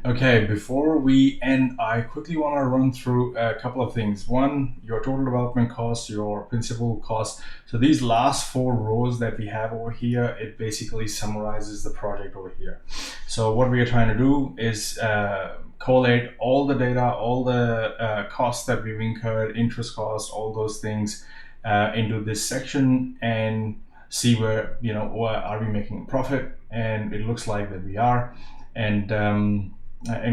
Okay, before we end, I quickly want to run through a couple of things. One, your total development cost, your principal cost. So these last four rows that we have over here, it basically summarizes the project over here. So what we are trying to do is collate all the data, all the costs that we've incurred, interest costs, all those things into this section and see where, are we making a profit? And it looks like that we are. And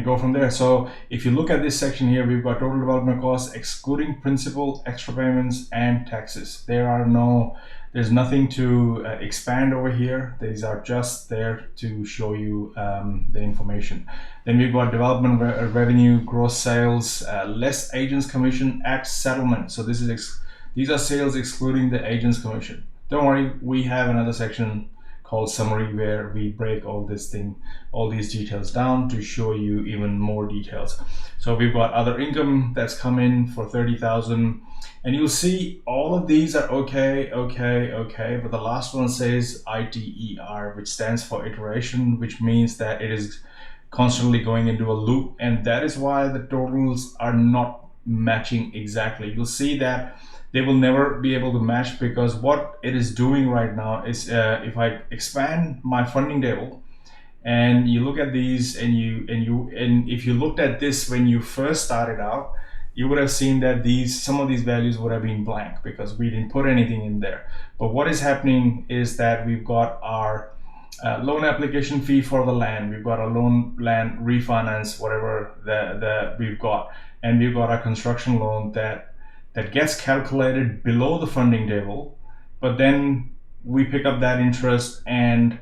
go from there. So if you look at this section here, we've got total development costs, excluding principal, extra payments, and taxes. There's nothing to expand over here. These are just there to show you the information. Then we've got development revenue, gross sales, less agents commission at settlement. So these are sales excluding the agents commission. Don't worry, we have another section called summary where we break all these details down to show you even more details. So we've got other income that's come in for 30,000, and you'll see all of these are okay, but the last one says ITER, which stands for iteration, which means that it is constantly going into a loop, and that is why the totals are not matching exactly. You'll see that they will never be able to match, because what it is doing right now is if I expand my funding table and you look at these and if you looked at this when you first started out, you would have seen that some of these values would have been blank because we didn't put anything in there. But what is happening is that we've got our loan application fee for the land, we've got a land refinance, whatever that we've got, and we've got our construction loan that gets calculated below the funding table, but then we pick up that interest and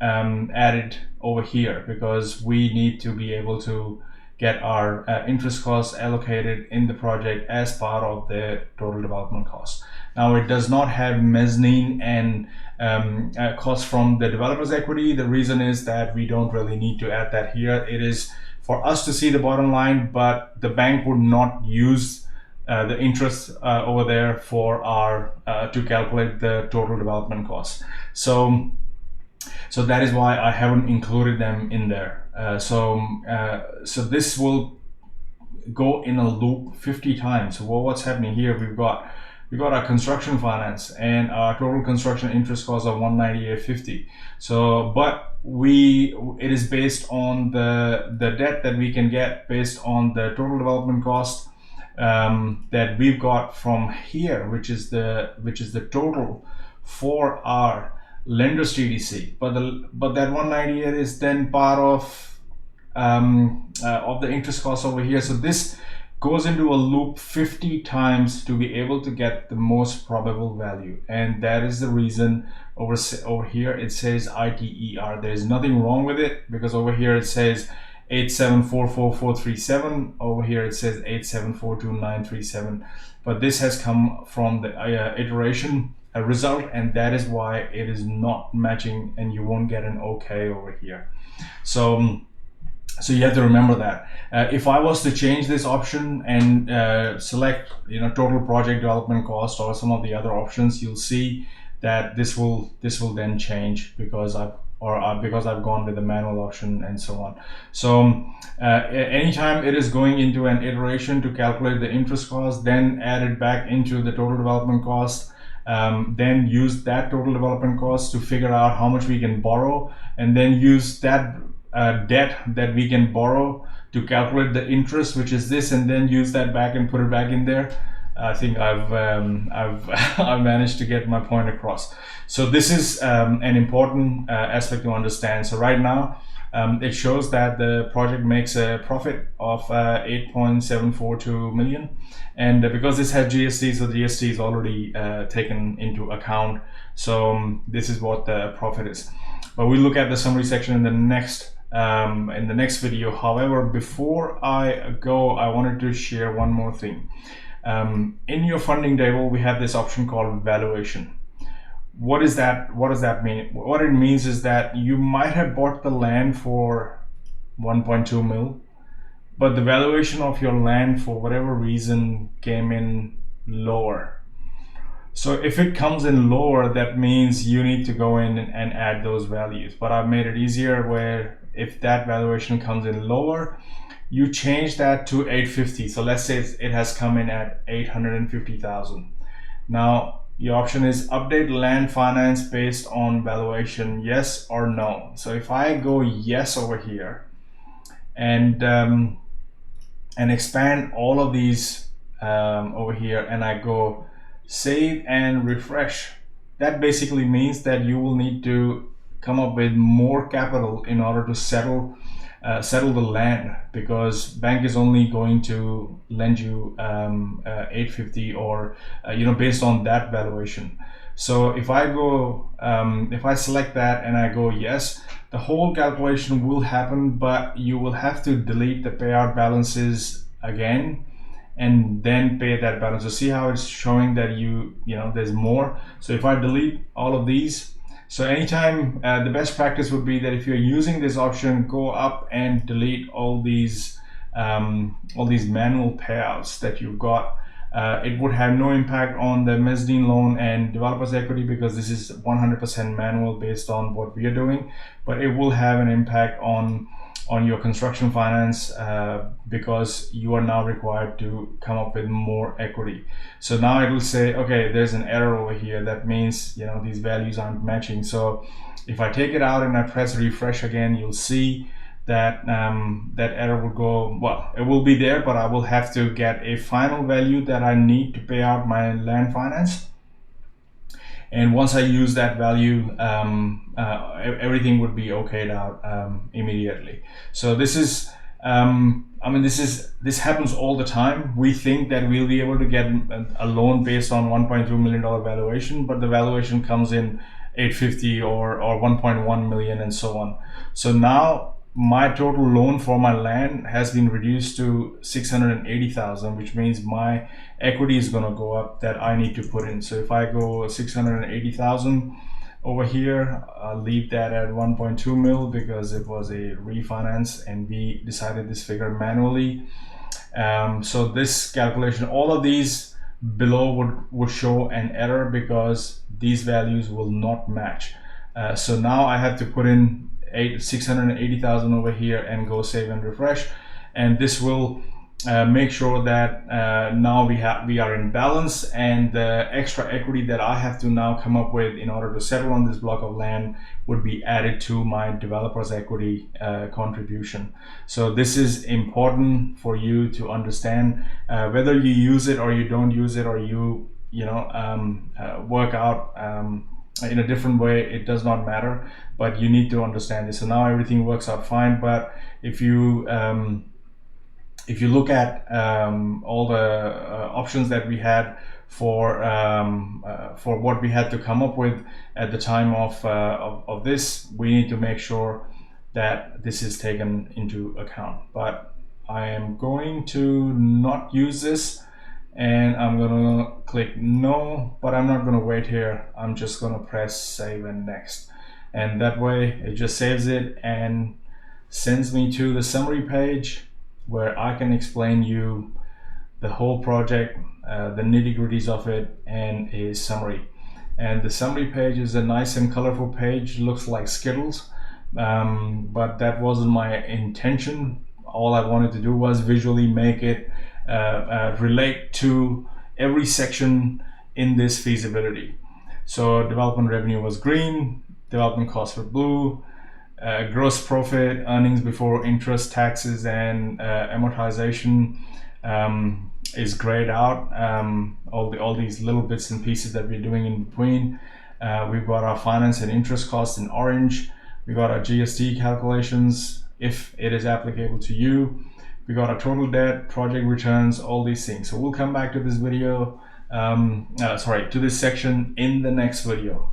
add it over here because we need to be able to get our interest costs allocated in the project as part of the total development cost. Now, it does not have mezzanine and costs from the developer's equity. The reason is that we don't really need to add that here. It is for us to see the bottom line, but the bank would not use the interest over there for our to calculate the total development costs. So that is why I haven't included them in there. So this will go in a loop 50 times. So what's happening here? We've got our construction finance and our total construction interest cost of 198.50. So, but it is based on the debt that we can get based on the total development cost that we've got from here, which is the total for our lender's TDC. But that 198 is then part of the interest cost over here. So this goes into a loop 50 times to be able to get the most probable value, and that is the reason over here it says ITER. There is nothing wrong with it, because over here it says 8744437. Over here it says 8742937, but this has come from the iteration result, and that is why it is not matching, and you won't get an okay over here. So you have to remember that. If I was to change this option and select total project development cost or some of the other options, you'll see that this will then change because I've gone with the manual option and so on. So anytime it is going into an iteration to calculate the interest cost, then add it back into the total development cost, then use that total development cost to figure out how much we can borrow, and then use that debt that we can borrow to calculate the interest, which is this, and then use that back and put it back in there. I think I've managed to get my point across. So this is an important aspect to understand. So right now, it shows that the project makes a profit of 8.742 million, and because this has GST, so the GST is already taken into account. So this is what the profit is. But we'll look at the summary section in the next video. However, before I go, I wanted to share one more thing. In your funding table, we have this option called valuation. What is that? What does that mean? What it means is that you might have bought the land for 1.2 mil, but the valuation of your land for whatever reason came in lower. So if it comes in lower, that means you need to go in and add those values. But I've made it easier where if that valuation comes in lower, you change that to 850. So let's say it has come in at 850,000. Now your option is update land finance based on valuation, yes or no. So if I go yes over here and expand all of these over here, and I go save and refresh, that basically means that you will need to come up with more capital in order to settle the land, because bank is only going to lend you 850 or based on that valuation. So if I go if I select that and I go yes, the whole calculation will happen, but you will have to delete the payout balances again and then pay that balance. So see how it's showing that there's more. So if I delete all of these, so anytime the best practice would be that if you're using this option, go up and delete all these manual payouts that you've got. It would have no impact on the mezzanine loan and developer's equity, because this is 100% manual based on what we are doing, but it will have an impact on your construction finance because you are now required to come up with more equity. So now it will say, okay, there's an error over here. That means these values aren't matching. So if I take it out and I press refresh again, you'll see that that error will go, well, it will be there, but I will have to get a final value that I need to pay out my land finance. And once I use that value, everything would be okayed out immediately. So this is, this happens all the time. We think that we'll be able to get a loan based on $1.2 million valuation, but the valuation comes in 850 or 1.1 million and so on. So now my total loan for my land has been reduced to 680,000, which means my equity is going to go up that I need to put in. So if I go 680,000 over here, I'll leave that at 1.2 mil because it was a refinance and we decided this figure manually. So this calculation, all of these below would show an error because these values will not match. So now I have to put in 680,000 over here and go save and refresh, and this will make sure that now we are in balance, and the extra equity that I have to now come up with in order to settle on this block of land would be added to my developer's equity contribution. So this is important for you to understand, whether you use it or you don't use it, or you work out in a different way, it does not matter, but you need to understand this. So now everything works out fine. But if you look at all the options that we had for what we had to come up with at the time of this, we need to make sure that this is taken into account. But I am going to not use this, and I'm gonna click no, but I'm not gonna wait here. I'm just gonna press save and next, and that way it just saves it and sends me to the summary page where I can explain you the whole project, the nitty-gritties of it, and a summary. And the summary page is a nice and colorful page, looks like Skittles, but that wasn't my intention. All I wanted to do was visually make it relate to every section in this feasibility. So development revenue was green, development costs were blue, gross profit, earnings before interest, taxes, and amortization is grayed out. All these little bits and pieces that we're doing in between. We've got our finance and interest costs in orange. We got our GST calculations, if it is applicable to you. We got our total debt, project returns, all these things. So we'll come back to this video, to this section in the next video.